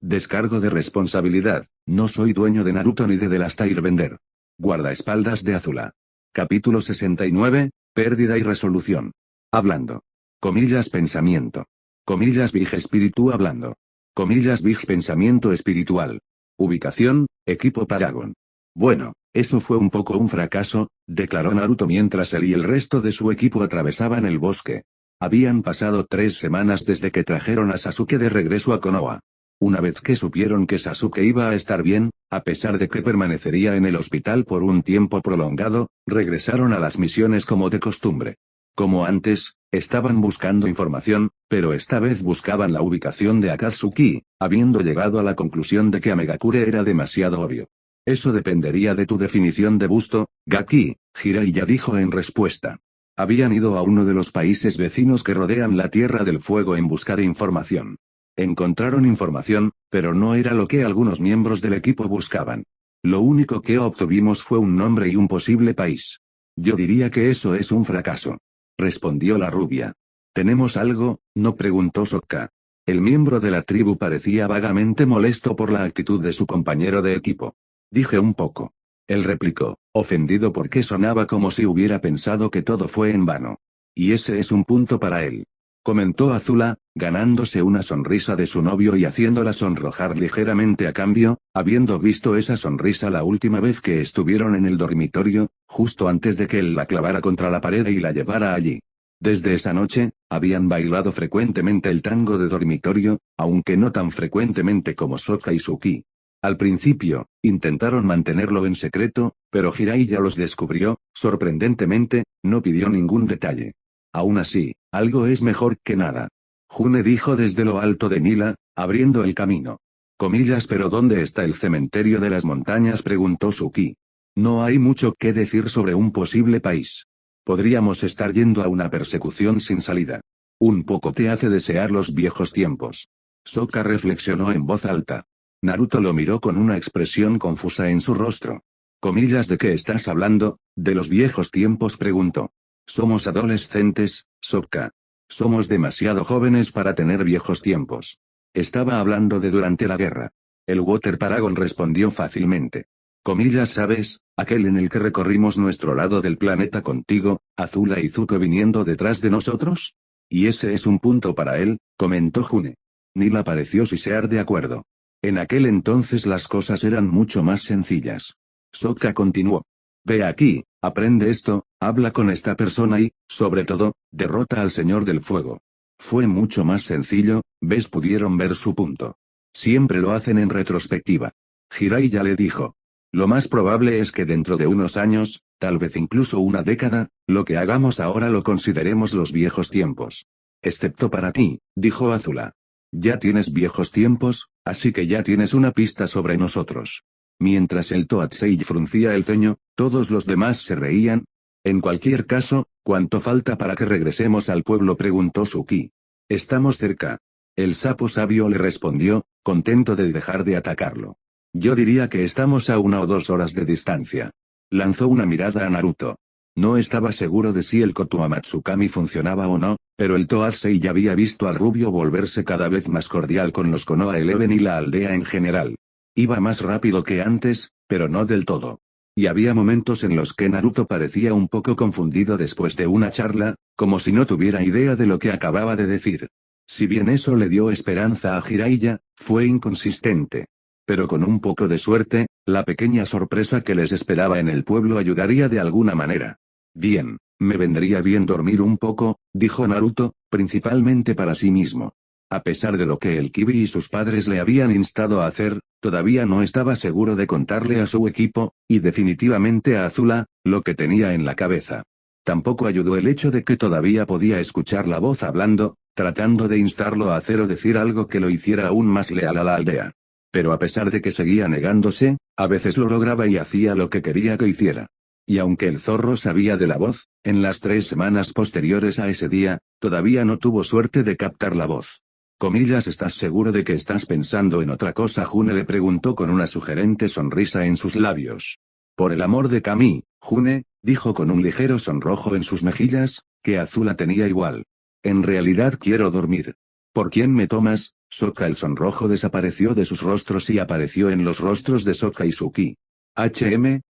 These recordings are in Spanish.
Descargo de responsabilidad, no soy dueño de Naruto ni de The Last Airbender. Guardaespaldas de Azula. Capítulo 69, pérdida y resolución. Hablando. Comillas pensamiento. Comillas Big espíritu hablando. Comillas Big pensamiento espiritual. Ubicación, equipo Paragon. Bueno, eso fue un poco un fracaso, declaró Naruto mientras él y el resto de su equipo atravesaban el bosque. Habían pasado 3 semanas desde que trajeron a Sasuke de regreso a Konoha. Una vez que supieron que Sasuke iba a estar bien, a pesar de que permanecería en el hospital por un tiempo prolongado, regresaron a las misiones como de costumbre. Como antes, estaban buscando información, pero esta vez buscaban la ubicación de Akatsuki, habiendo llegado a la conclusión de que Amegakure era demasiado obvio. Eso dependería de tu definición de busto, Gaki, Jiraiya dijo en respuesta. Habían ido a uno de los países vecinos que rodean la Tierra del Fuego en busca de información. Encontraron información, pero no era lo que algunos miembros del equipo buscaban. Lo único que obtuvimos fue un nombre y un posible país. Yo diría que eso es un fracaso. Respondió la rubia. ¿Tenemos algo?, no preguntó Sokka. El miembro de la tribu parecía vagamente molesto por la actitud de su compañero de equipo. Dije un poco. Él replicó, ofendido porque sonaba como si hubiera pensado que todo fue en vano. Y ese es un punto para él. Comentó Azula, ganándose una sonrisa de su novio y haciéndola sonrojar ligeramente a cambio, habiendo visto esa sonrisa la última vez que estuvieron en el dormitorio, justo antes de que él la clavara contra la pared y la llevara allí. Desde esa noche, habían bailado frecuentemente el tango de dormitorio, aunque no tan frecuentemente como Sokka y Suki. Al principio, intentaron mantenerlo en secreto, pero Jiraiya los descubrió, sorprendentemente, no pidió ningún detalle. Aún así, algo es mejor que nada. June dijo desde lo alto de Nila, abriendo el camino. Comillas, pero ¿dónde está el cementerio de las montañas?, preguntó Suki. No hay mucho que decir sobre un posible país. Podríamos estar yendo a una persecución sin salida. Un poco te hace desear los viejos tiempos. Sokka reflexionó en voz alta. Naruto lo miró con una expresión confusa en su rostro. Comillas, ¿de qué estás hablando? ¿De los viejos tiempos?, preguntó. Somos adolescentes, Sokka. Somos demasiado jóvenes para tener viejos tiempos. Estaba hablando de durante la guerra. El Water Paragon respondió fácilmente. Comillas, ¿sabes? Aquel en el que recorrimos nuestro lado del planeta contigo, Azula y Zuko viniendo detrás de nosotros. Y ese es un punto para él, comentó June. Nila pareció sisear de acuerdo. En aquel entonces las cosas eran mucho más sencillas. Sokka continuó. Ve aquí, aprende esto, habla con esta persona y, sobre todo, derrota al Señor del Fuego. Fue mucho más sencillo, ¿ves? Pudieron ver su punto. Siempre lo hacen en retrospectiva. Jiraiya le dijo. Lo más probable es que dentro de unos años, tal vez incluso una década, lo que hagamos ahora lo consideremos los viejos tiempos. Excepto para ti, dijo Azula. Ya tienes viejos tiempos, así que ya tienes una pista sobre nosotros. Mientras el Toadsei fruncía el ceño, todos los demás se reían. En cualquier caso, ¿cuánto falta para que regresemos al pueblo?, preguntó Suki. Estamos cerca. El sapo sabio le respondió, contento de dejar de atacarlo. Yo diría que estamos a 1 o 2 horas de distancia. Lanzó una mirada a Naruto. No estaba seguro de si el Kotoamatsukami funcionaba o no, pero el Toadsei ya había visto al rubio volverse cada vez más cordial con los Konoha Eleven y la aldea en general. Iba más rápido que antes, pero no del todo. Y había momentos en los que Naruto parecía un poco confundido después de una charla, como si no tuviera idea de lo que acababa de decir. Si bien eso le dio esperanza a Jiraiya, fue inconsistente. Pero con un poco de suerte, la pequeña sorpresa que les esperaba en el pueblo ayudaría de alguna manera. Bien, me vendría bien dormir un poco, dijo Naruto, principalmente para sí mismo. A pesar de lo que el Kibi y sus padres le habían instado a hacer, todavía no estaba seguro de contarle a su equipo, y definitivamente a Azula, lo que tenía en la cabeza. Tampoco ayudó el hecho de que todavía podía escuchar la voz hablando, tratando de instarlo a hacer o decir algo que lo hiciera aún más leal a la aldea. Pero a pesar de que seguía negándose, a veces lo lograba y hacía lo que quería que hiciera. Y aunque el zorro sabía de la voz, en las 3 semanas posteriores a ese día, todavía no tuvo suerte de captar la voz. Comillas, ¿estás seguro de que estás pensando en otra cosa?, June le preguntó con una sugerente sonrisa en sus labios. Por el amor de Kami, June, dijo con un ligero sonrojo en sus mejillas, que Azula tenía igual. En realidad quiero dormir. ¿Por quién me tomas? Sokka el sonrojo desapareció de sus rostros y apareció en los rostros de Sokka y Suki.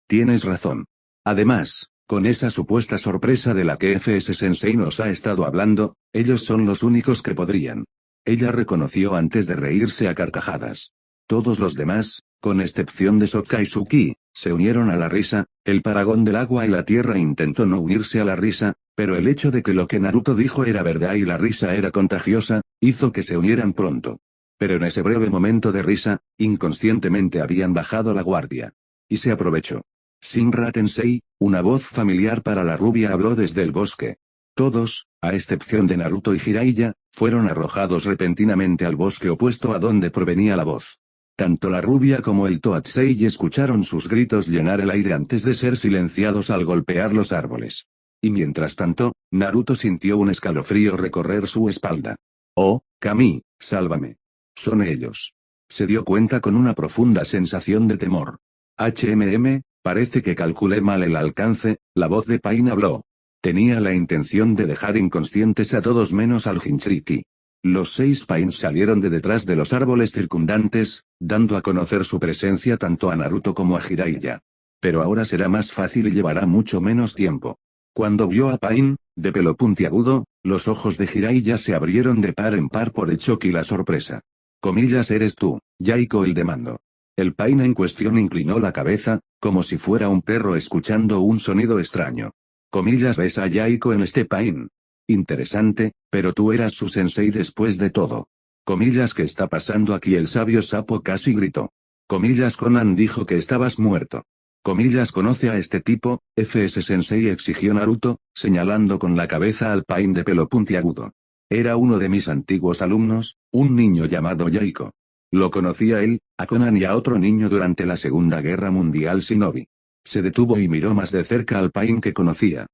Tienes razón. Además, con esa supuesta sorpresa de la que FS Sensei nos ha estado hablando, ellos son los únicos que podrían. Ella reconoció antes de reírse a carcajadas. Todos los demás, con excepción de Sokka y Suki, se unieron a la risa. El paragón del agua y la tierra intentó no unirse a la risa, pero el hecho de que lo que Naruto dijo era verdad y la risa era contagiosa, hizo que se unieran pronto. Pero en ese breve momento de risa, inconscientemente habían bajado la guardia. Y se aprovechó. Shinra Tensei, una voz familiar para la rubia habló desde el bosque. Todos, a excepción de Naruto y Jiraiya, fueron arrojados repentinamente al bosque opuesto a donde provenía la voz. Tanto la rubia como el Toadsei escucharon sus gritos llenar el aire antes de ser silenciados al golpear los árboles. Y mientras tanto, Naruto sintió un escalofrío recorrer su espalda. Oh, Kami, sálvame. Son ellos. Se dio cuenta con una profunda sensación de temor. Parece que calculé mal el alcance, la voz de Pain habló. Tenía la intención de dejar inconscientes a todos menos al Jinchuriki. Los 6 Pains salieron de detrás de los árboles circundantes, dando a conocer su presencia tanto a Naruto como a Jiraiya. Pero ahora será más fácil y llevará mucho menos tiempo. Cuando vio a Pain, de pelo puntiagudo, los ojos de Jiraiya se abrieron de par en par por el shock y la sorpresa. Eres tú, Yaiko el de mando. El Pain en cuestión inclinó la cabeza, como si fuera un perro escuchando un sonido extraño. ¿Ves a Yaiko en este Pain? Interesante, pero tú eras su sensei después de todo. ¿Qué está pasando aquí? El sabio sapo casi gritó. Conan dijo que estabas muerto. ¿Conoce a este tipo? FS Sensei exigió Naruto, señalando con la cabeza al Pain de pelo puntiagudo. Era uno de mis antiguos alumnos, un niño llamado Yaiko. Lo conocía él, a Conan y a otro niño durante la Segunda Guerra Mundial Shinobi. Se detuvo y miró más de cerca al Pain que conocía.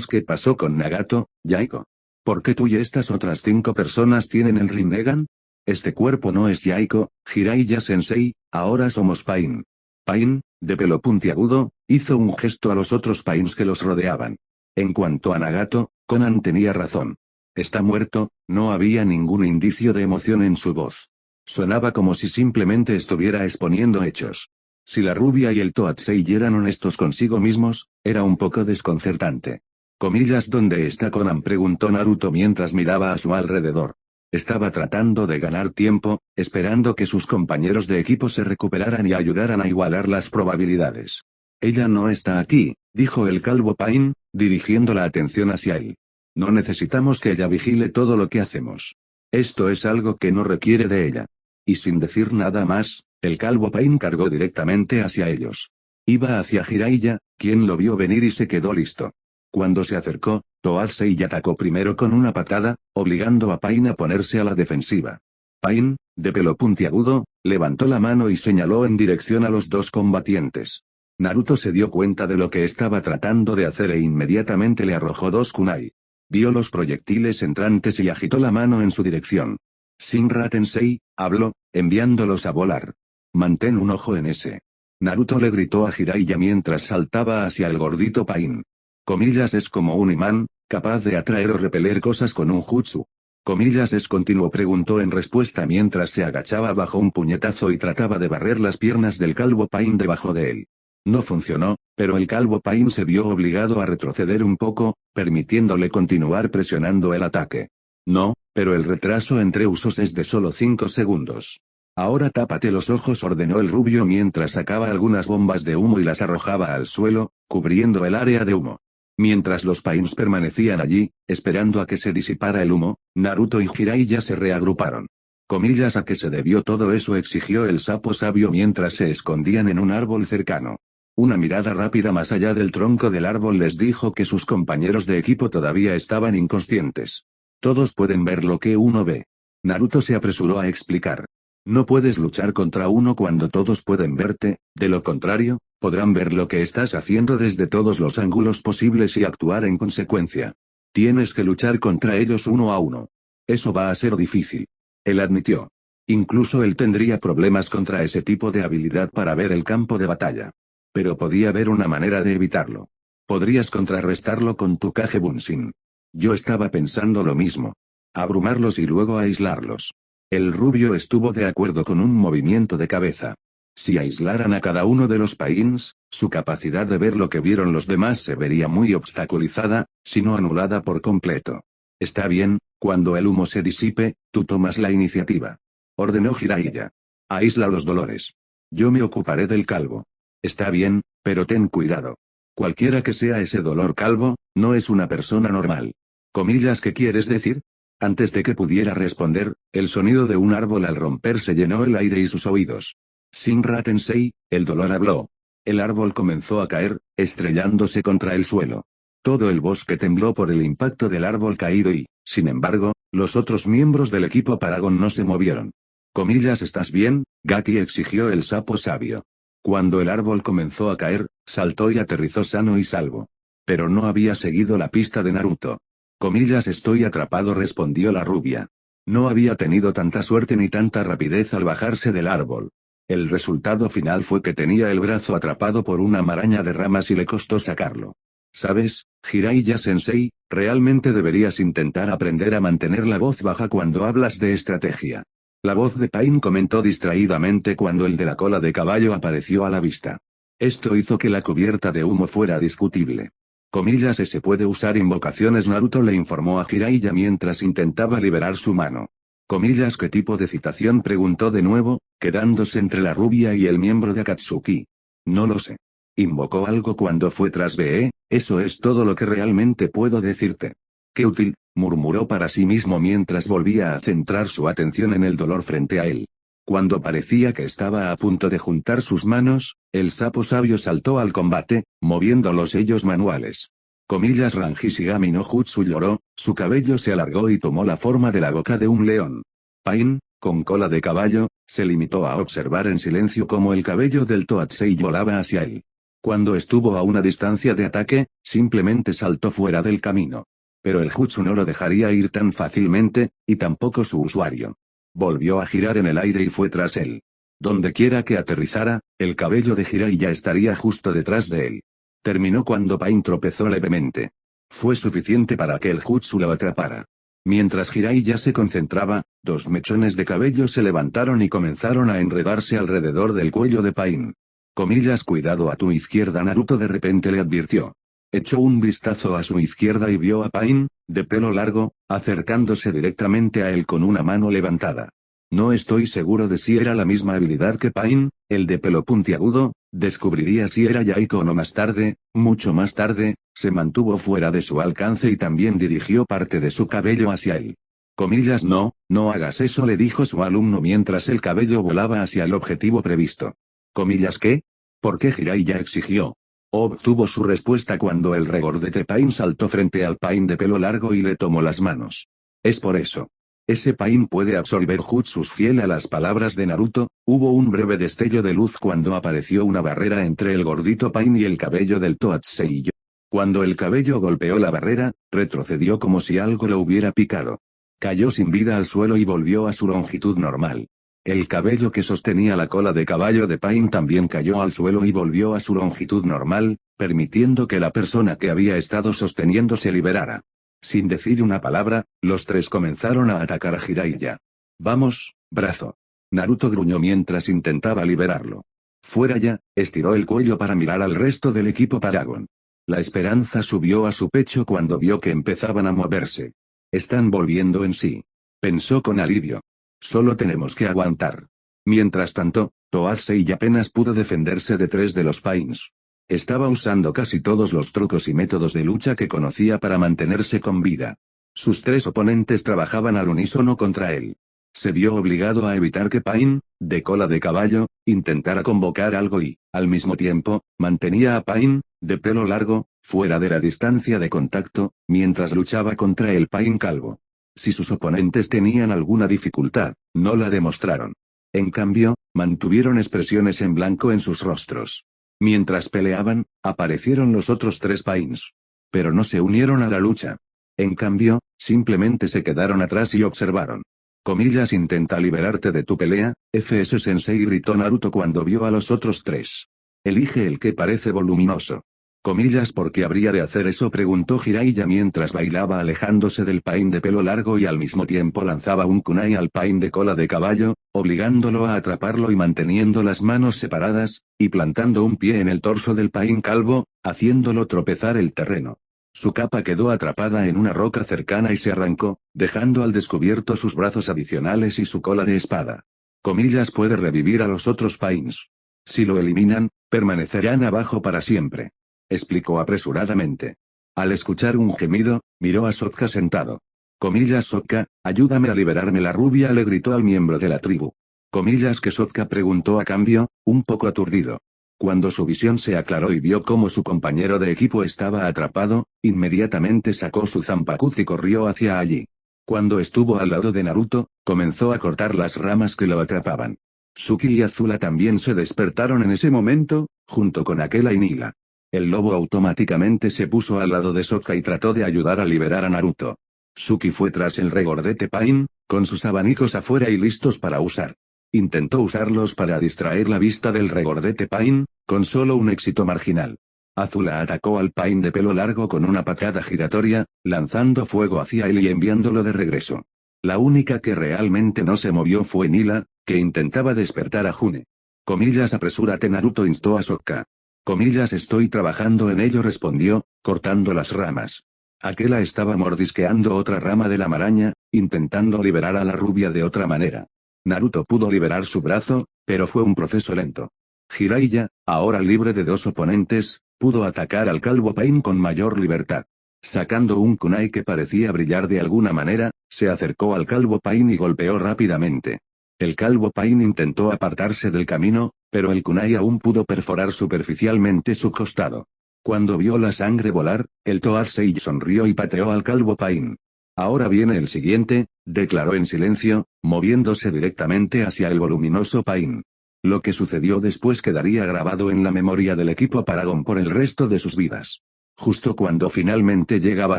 ¿Qué pasó con Nagato, Yaiko? ¿Por qué tú y estas otras 5 personas tienen el Rinnegan? Este cuerpo no es Yaiko, Jiraiya Sensei, ahora somos Pain. Pain, de pelo puntiagudo, hizo un gesto a los otros Pains que los rodeaban. En cuanto a Nagato, Conan tenía razón. Está muerto, no había ningún indicio de emoción en su voz. Sonaba como si simplemente estuviera exponiendo hechos. Si la rubia y el Toadsei eran honestos consigo mismos, era un poco desconcertante. ¿Dónde está Conan?, preguntó Naruto mientras miraba a su alrededor. Estaba tratando de ganar tiempo, esperando que sus compañeros de equipo se recuperaran y ayudaran a igualar las probabilidades. Ella no está aquí, dijo el calvo Pain, dirigiendo la atención hacia él. No necesitamos que ella vigile todo lo que hacemos. Esto es algo que no requiere de ella. Y sin decir nada más, el calvo Pain cargó directamente hacia ellos. Iba hacia Jiraiya, quien lo vio venir y se quedó listo. Cuando se acercó, Toadsei atacó primero con una patada, obligando a Pain a ponerse a la defensiva. Pain, de pelo puntiagudo, levantó la mano y señaló en dirección a los 2 combatientes. Naruto se dio cuenta de lo que estaba tratando de hacer e inmediatamente le arrojó 2 kunai. Vio los proyectiles entrantes y agitó la mano en su dirección. Shinra Tensei, habló, enviándolos a volar. Mantén un ojo en ese. Naruto le gritó a Jiraiya mientras saltaba hacia el gordito Pain. Es como un imán, capaz de atraer o repeler cosas con un jutsu. Continuo preguntó en respuesta mientras se agachaba bajo un puñetazo y trataba de barrer las piernas del calvo Pain debajo de él. No funcionó, pero el calvo Pain se vio obligado a retroceder un poco, permitiéndole continuar presionando el ataque. No, pero el retraso entre usos es de solo 5 segundos. Ahora tápate los ojos, ordenó el rubio mientras sacaba algunas bombas de humo y las arrojaba al suelo, cubriendo el área de humo. Mientras los Pains permanecían allí, esperando a que se disipara el humo, Naruto y Jiraiya se reagruparon. ¿A qué se debió todo eso?, exigió el sapo sabio mientras se escondían en un árbol cercano. Una mirada rápida más allá del tronco del árbol les dijo que sus compañeros de equipo todavía estaban inconscientes. Todos pueden ver lo que uno ve. Naruto se apresuró a explicar. No puedes luchar contra uno cuando todos pueden verte, de lo contrario, podrán ver lo que estás haciendo desde todos los ángulos posibles y actuar en consecuencia. Tienes que luchar contra ellos uno a uno. Eso va a ser difícil. Él admitió. Incluso él tendría problemas contra ese tipo de habilidad para ver el campo de batalla. Pero podía haber una manera de evitarlo. Podrías contrarrestarlo con tu Kage Bunshin. Yo estaba pensando lo mismo. Abrumarlos y luego aislarlos. El rubio estuvo de acuerdo con un movimiento de cabeza. Si aislaran a cada uno de los Pains, su capacidad de ver lo que vieron los demás se vería muy obstaculizada, si no anulada por completo. Está bien, cuando el humo se disipe, tú tomas la iniciativa. Ordenó Jiraiya. Aísla los dolores. Yo me ocuparé del calvo. Está bien, pero ten cuidado. Cualquiera que sea ese dolor calvo, no es una persona normal. Comillas, ¿qué quieres decir? Antes de que pudiera responder, el sonido de un árbol al romperse llenó el aire y sus oídos. Shinra Tensei, el dolor habló. El árbol comenzó a caer, estrellándose contra el suelo. Todo el bosque tembló por el impacto del árbol caído y, sin embargo, los otros miembros del equipo Paragon no se movieron. Comillas, ¿estás bien, Gaki?, exigió el sapo sabio. Cuando el árbol comenzó a caer, saltó y aterrizó sano y salvo. Pero no había seguido la pista de Naruto. Comillas, estoy atrapado, respondió la rubia. No había tenido tanta suerte ni tanta rapidez al bajarse del árbol. El resultado final fue que tenía el brazo atrapado por una maraña de ramas y le costó sacarlo. ¿Sabes, Jiraiya-sensei? Realmente deberías intentar aprender a mantener la voz baja cuando hablas de estrategia. La voz de Pain comentó distraídamente cuando el de la cola de caballo apareció a la vista. Esto hizo que la cubierta de humo fuera discutible. Comillas, se puede usar invocaciones, Naruto le informó a Jiraiya mientras intentaba liberar su mano. Comillas, ¿qué tipo de citación?, preguntó de nuevo, quedándose entre la rubia y el miembro de Akatsuki. No lo sé. Invocó algo cuando fue tras BE, eso es todo lo que realmente puedo decirte. Qué útil, murmuró para sí mismo mientras volvía a centrar su atención en el dolor frente a él. Cuando parecía que estaba a punto de juntar sus manos, el sapo sabio saltó al combate, moviendo los sellos manuales. Comillas, Ranji Shigami no Jutsu lloró, su cabello se alargó y tomó la forma de la boca de un león. Pain, con cola de caballo, se limitó a observar en silencio cómo el cabello del Toadsei volaba hacia él. Cuando estuvo a una distancia de ataque, simplemente saltó fuera del camino. Pero el jutsu no lo dejaría ir tan fácilmente, y tampoco su usuario. Volvió a girar en el aire y fue tras él. Donde quiera que aterrizara, el cabello de Jiraiya estaría justo detrás de él. Terminó cuando Pain tropezó levemente. Fue suficiente para que el jutsu lo atrapara. Mientras Jiraiya se concentraba, dos mechones de cabello se levantaron y comenzaron a enredarse alrededor del cuello de Pain. Comillas, cuidado a tu izquierda, Naruto de repente le advirtió. Echó un vistazo a su izquierda y vio a Pain, de pelo largo, acercándose directamente a él con una mano levantada. No estoy seguro de si era la misma habilidad que Pain, el de pelo puntiagudo, descubriría si era Yaiko o no más tarde, mucho más tarde, se mantuvo fuera de su alcance y también dirigió parte de su cabello hacia él. Comillas, no hagas eso, le dijo su alumno mientras el cabello volaba hacia el objetivo previsto. Comillas, ¿qué? ¿Por qué Jiraiya exigió? Obtuvo su respuesta cuando el regordete Pain saltó frente al Pain de pelo largo y le tomó las manos. Es por eso. Ese Pain puede absorber jutsus. Fiel a las palabras de Naruto, hubo un breve destello de luz cuando apareció una barrera entre el gordito Pain y el cabello del Toadsei. Cuando el cabello golpeó la barrera, retrocedió como si algo lo hubiera picado. Cayó sin vida al suelo y volvió a su longitud normal. El cabello que sostenía la cola de caballo de Pain también cayó al suelo y volvió a su longitud normal, permitiendo que la persona que había estado sosteniendo se liberara. Sin decir una palabra, los tres comenzaron a atacar a Jiraiya. Vamos, brazo. Naruto gruñó mientras intentaba liberarlo. Fuera ya, estiró el cuello para mirar al resto del equipo Paragon. La esperanza subió a su pecho cuando vio que empezaban a moverse. Están volviendo en sí. Pensó con alivio. Solo tenemos que aguantar. Mientras tanto, Toadsei apenas pudo defenderse de tres de los Pains. Estaba usando casi todos los trucos y métodos de lucha que conocía para mantenerse con vida. Sus tres oponentes trabajaban al unísono contra él. Se vio obligado a evitar que Pain, de cola de caballo, intentara convocar algo y, al mismo tiempo, mantenía a Pain, de pelo largo, fuera de la distancia de contacto, mientras luchaba contra el Pain calvo. Si sus oponentes tenían alguna dificultad, no la demostraron. En cambio, mantuvieron expresiones en blanco en sus rostros. Mientras peleaban, aparecieron los otros tres Pains. Pero no se unieron a la lucha. En cambio, simplemente se quedaron atrás y observaron. Comillas, intenta liberarte de tu pelea, FS Sensei, gritó Naruto cuando vio a los otros tres. Elige el que parece voluminoso. Comillas, ¿por qué habría de hacer eso?, preguntó Jiraiya mientras bailaba alejándose del Pain de pelo largo y al mismo tiempo lanzaba un kunai al Pain de cola de caballo, obligándolo a atraparlo y manteniendo las manos separadas, y plantando un pie en el torso del Pain calvo, haciéndolo tropezar el terreno. Su capa quedó atrapada en una roca cercana y se arrancó, dejando al descubierto sus brazos adicionales y su cola de espada. Comillas, puede revivir a los otros Pains. Si lo eliminan, permanecerán abajo para siempre, explicó apresuradamente. Al escuchar un gemido, miró a Sokka sentado. Comillas, Sokka, ayúdame a liberarme, la rubia le gritó al miembro de la tribu. Comillas, que Sokka preguntó a cambio, un poco aturdido. Cuando su visión se aclaró y vio cómo su compañero de equipo estaba atrapado, inmediatamente sacó su Zanpakuto y corrió hacia allí. Cuando estuvo al lado de Naruto, comenzó a cortar las ramas que lo atrapaban. Suki y Azula también se despertaron en ese momento, junto con Akela y Nila. El lobo automáticamente se puso al lado de Sokka y trató de ayudar a liberar a Naruto. Suki fue tras el regordete Pain, con sus abanicos afuera y listos para usar. Intentó usarlos para distraer la vista del regordete Pain, con solo un éxito marginal. Azula atacó al Pain de pelo largo con una patada giratoria, lanzando fuego hacia él y enviándolo de regreso. La única que realmente no se movió fue Nila, que intentaba despertar a June. Comillas, apresúrate, Naruto instó a Sokka. Comillas, estoy trabajando en ello, respondió, cortando las ramas. Akela estaba mordisqueando otra rama de la maraña, intentando liberar a la rubia de otra manera. Naruto pudo liberar su brazo, pero fue un proceso lento. Jiraiya, ahora libre de dos oponentes, pudo atacar al calvo Pain con mayor libertad. Sacando un kunai que parecía brillar de alguna manera, se acercó al calvo Pain y golpeó rápidamente. El calvo Pain intentó apartarse del camino, pero el kunai aún pudo perforar superficialmente su costado. Cuando vio la sangre volar, el Toadsei sonrió y pateó al calvo Pain. Ahora viene el siguiente, declaró en silencio, moviéndose directamente hacia el voluminoso Pain. Lo que sucedió después quedaría grabado en la memoria del equipo Paragon por el resto de sus vidas. Justo cuando finalmente llegaba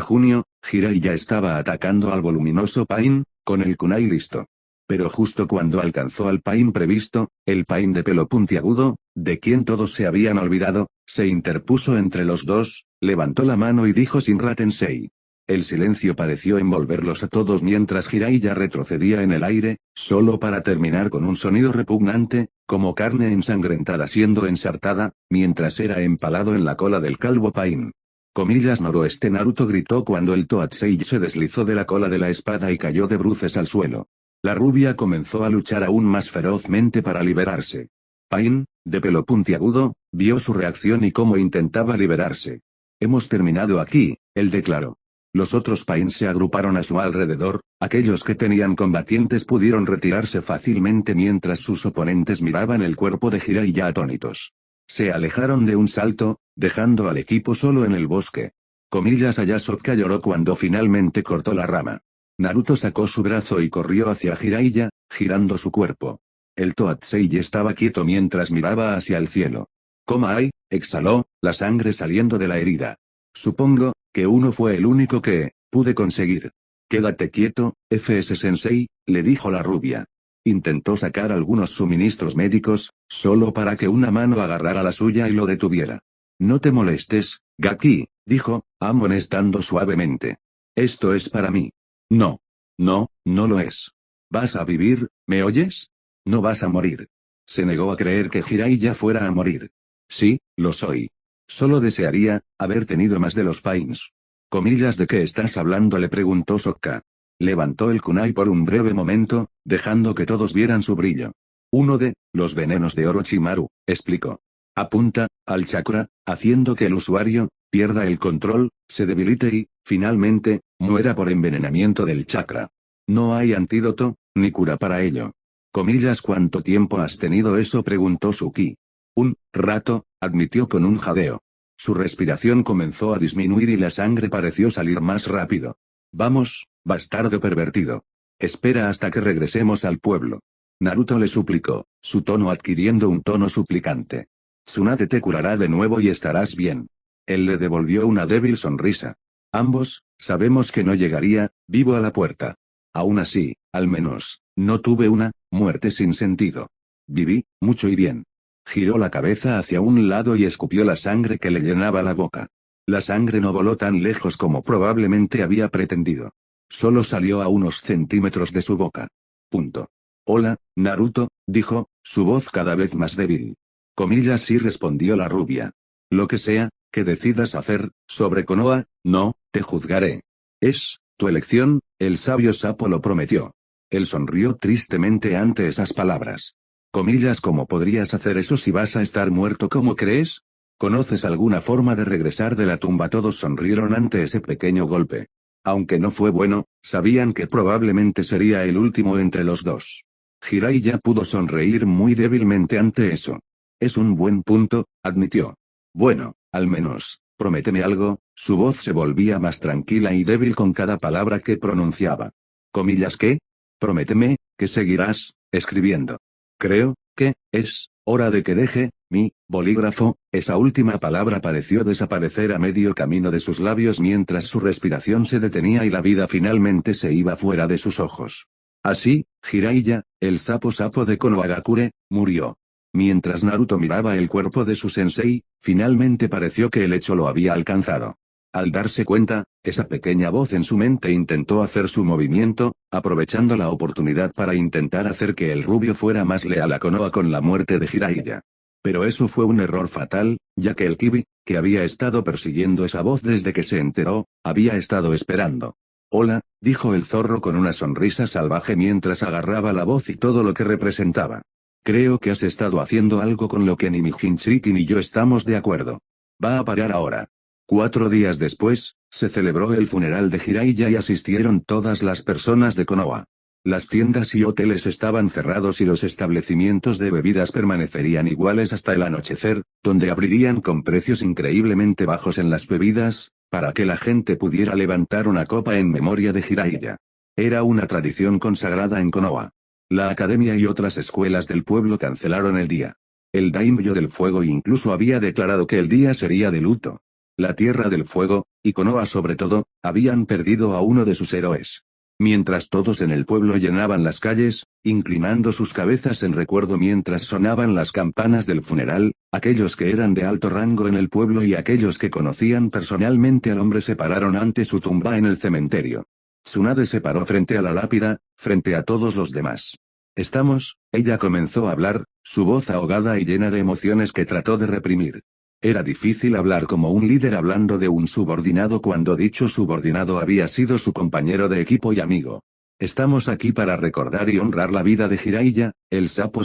junio, Jiraiya estaba atacando al voluminoso Pain, con el kunai listo. Pero justo cuando alcanzó al Pain previsto, el Pain de pelo puntiagudo, de quien todos se habían olvidado, se interpuso entre los dos, levantó la mano y dijo Shinra Tensei. El silencio pareció envolverlos a todos mientras Jiraiya retrocedía en el aire, solo para terminar con un sonido repugnante, como carne ensangrentada siendo ensartada, mientras era empalado en la cola del calvo Pain. Comillas, noroeste, Naruto gritó cuando el Toadsei se deslizó de la cola de la espada y cayó de bruces al suelo. La rubia comenzó a luchar aún más ferozmente para liberarse. Pain, de pelo puntiagudo, vio su reacción y cómo intentaba liberarse. Hemos terminado aquí, él declaró. Los otros Pain se agruparon a su alrededor, aquellos que tenían combatientes pudieron retirarse fácilmente mientras sus oponentes miraban el cuerpo de Jiraiya atónitos. Se alejaron de un salto, dejando al equipo solo en el bosque. Comillas, allá Sokka lloró cuando finalmente cortó la rama. Naruto sacó su brazo y corrió hacia Jiraiya, girando su cuerpo. El Toadsei estaba quieto mientras miraba hacia el cielo. «Coma hay», exhaló, la sangre saliendo de la herida. «Supongo que uno fue el único que pude conseguir». «Quédate quieto, FS Sensei», le dijo la rubia. Intentó sacar algunos suministros médicos, solo para que una mano agarrara la suya y lo detuviera. «No te molestes, Gaki», dijo, amonestando suavemente. «Esto es para mí». «No. No, no lo es. Vas a vivir, ¿me oyes? No vas a morir». Se negó a creer que Jiraiya fuera a morir. «Sí, lo soy. Solo desearía haber tenido más de los Pains». «Comillas, ¿de qué estás hablando?», le preguntó Sokka. Levantó el kunai por un breve momento, dejando que todos vieran su brillo. «Uno de los venenos de Orochimaru», explicó. «Apunta al chakra, haciendo que el usuario pierda el control, se debilite y, finalmente, muera por envenenamiento del chakra. No hay antídoto, ni cura para ello». Comillas, «¿Cuánto tiempo has tenido eso?», preguntó Suki. «Un rato», admitió con un jadeo. Su respiración comenzó a disminuir y la sangre pareció salir más rápido. «Vamos, bastardo pervertido. Espera hasta que regresemos al pueblo». Naruto le suplicó, su tono adquiriendo un tono suplicante. «Tsunade te curará de nuevo y estarás bien». Él le devolvió una débil sonrisa. «Ambos, sabemos que no llegaría vivo a la puerta. Aún así, al menos, no tuve una muerte sin sentido. Viví mucho y bien». Giró la cabeza hacia un lado y escupió la sangre que le llenaba la boca. La sangre no voló tan lejos como probablemente había pretendido. Solo salió a unos centímetros de su boca. Punto. Hola, Naruto, dijo, su voz cada vez más débil. Comillas, sí, respondió la rubia. Lo que sea que decidas hacer sobre Konoha, no te juzgaré. Es tu elección, el sabio sapo lo prometió. Él sonrió tristemente ante esas palabras. Comillas, ¿cómo podrías hacer eso si vas a estar muerto? ¿Cómo crees? ¿Conoces alguna forma de regresar de la tumba? Todos sonrieron ante ese pequeño golpe. Aunque no fue bueno, sabían que probablemente sería el último entre los dos. Jiraiya pudo sonreír muy débilmente ante eso. Es un buen punto, admitió. Bueno, al menos, prométeme algo. Su voz se volvía más tranquila y débil con cada palabra que pronunciaba. Comillas, ¿qué? Prométeme que seguirás escribiendo. Creo que es hora de que deje mi bolígrafo. Esa última palabra pareció desaparecer a medio camino de sus labios mientras su respiración se detenía y la vida finalmente se iba fuera de sus ojos. Así, Jiraiya, el sapo de Konohagakure, murió. Mientras Naruto miraba el cuerpo de su sensei, finalmente pareció que el hecho lo había alcanzado. Al darse cuenta, esa pequeña voz en su mente intentó hacer su movimiento, aprovechando la oportunidad para intentar hacer que el rubio fuera más leal a Konoha con la muerte de Jiraiya. Pero eso fue un error fatal, ya que el Kibi, que había estado persiguiendo esa voz desde que se enteró, había estado esperando. Hola, dijo el zorro con una sonrisa salvaje mientras agarraba la voz y todo lo que representaba. Creo que has estado haciendo algo con lo que ni mi Jinchuriki ni yo estamos de acuerdo. Va a parar ahora. 4 días después, se celebró el funeral de Jiraiya y asistieron todas las personas de Konoha. Las tiendas y hoteles estaban cerrados y los establecimientos de bebidas permanecerían iguales hasta el anochecer, donde abrirían con precios increíblemente bajos en las bebidas, para que la gente pudiera levantar una copa en memoria de Jiraiya. Era una tradición consagrada en Konoha. La academia y otras escuelas del pueblo cancelaron el día. El daimyo del fuego incluso había declarado que el día sería de luto. La Tierra del Fuego, y Konoha sobre todo, habían perdido a uno de sus héroes. Mientras todos en el pueblo llenaban las calles, inclinando sus cabezas en recuerdo mientras sonaban las campanas del funeral, aquellos que eran de alto rango en el pueblo y aquellos que conocían personalmente al hombre se pararon ante su tumba en el cementerio. Tsunade se paró frente a la lápida, frente a todos los demás. Estamos, ella comenzó a hablar, su voz ahogada y llena de emociones que trató de reprimir. Era difícil hablar como un líder hablando de un subordinado cuando dicho subordinado había sido su compañero de equipo y amigo. Estamos aquí para recordar y honrar la vida de Jiraiya, el sapo.